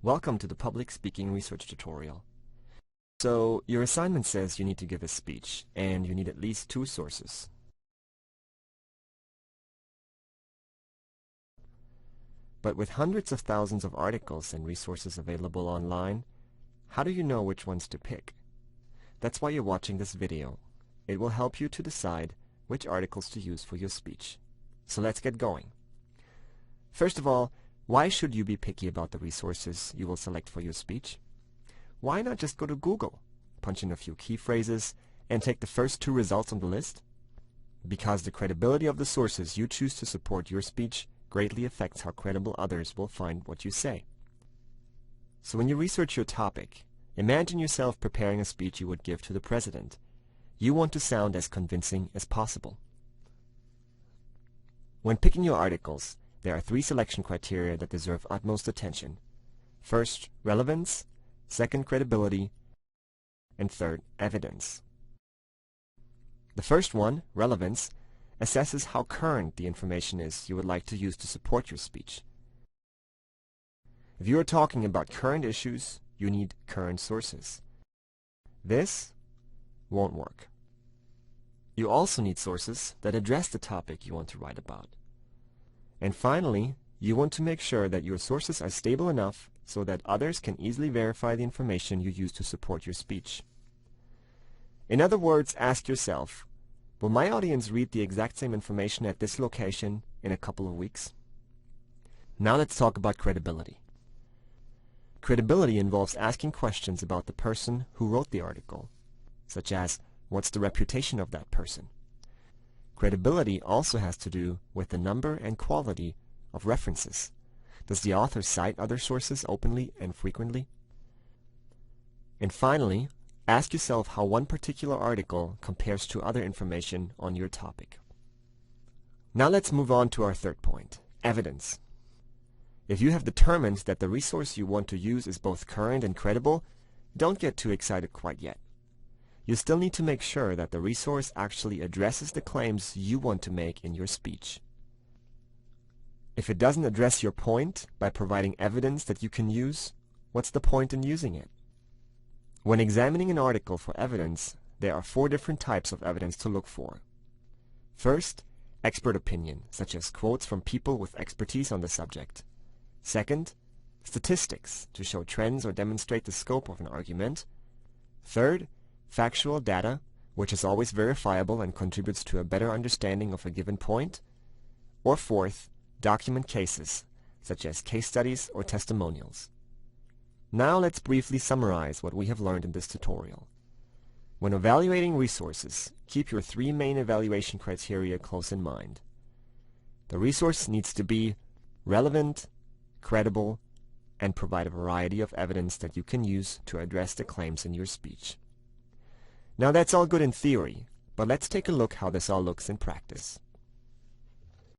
Welcome to the Public Speaking Research Tutorial. So, your assignment says you need to give a speech, and you need at least 2 sources. But with hundreds of thousands of articles and resources available online, how do you know which ones to pick? That's why you're watching this video. It will help you to decide which articles to use for your speech. So let's get going. First of all, why should you be picky about the resources you will select for your speech? Why not just go to Google, punch in a few key phrases, and take the first 2 results on the list? Because the credibility of the sources you choose to support your speech greatly affects how credible others will find what you say. So when you research your topic, imagine yourself preparing a speech you would give to the president. You want to sound as convincing as possible. When picking your articles, there are 3 selection criteria that deserve utmost attention. First, relevance. Second, credibility. And third, evidence. The first one, relevance, assesses how current the information is you would like to use to support your speech. If you are talking about current issues, you need current sources. This won't work. You also need sources that address the topic you want to write about. And finally, you want to make sure that your sources are stable enough so that others can easily verify the information you use to support your speech. In other words, ask yourself, will my audience read the exact same information at this location in a couple of weeks? Now let's talk about credibility. Credibility involves asking questions about the person who wrote the article, such as, what's the reputation of that person? Credibility also has to do with the number and quality of references. Does the author cite other sources openly and frequently? And finally, ask yourself how one particular article compares to other information on your topic. Now let's move on to our third point, evidence. If you have determined that the resource you want to use is both current and credible, don't get too excited quite yet. You still need to make sure that the resource actually addresses the claims you want to make in your speech. If it doesn't address your point by providing evidence that you can use, what's the point in using it? When examining an article for evidence, there are 4 different types of evidence to look for. First, expert opinion, such as quotes from people with expertise on the subject. Second, statistics, to show trends or demonstrate the scope of an argument. Third, factual data, which is always verifiable and contributes to a better understanding of a given point. Or fourth, document cases, such as case studies or testimonials. Now let's briefly summarize what we have learned in this tutorial. When evaluating resources, keep your 3 main evaluation criteria close in mind. The resource needs to be relevant, credible, and provide a variety of evidence that you can use to address the claims in your speech. Now that's all good in theory, but let's take a look how this all looks in practice.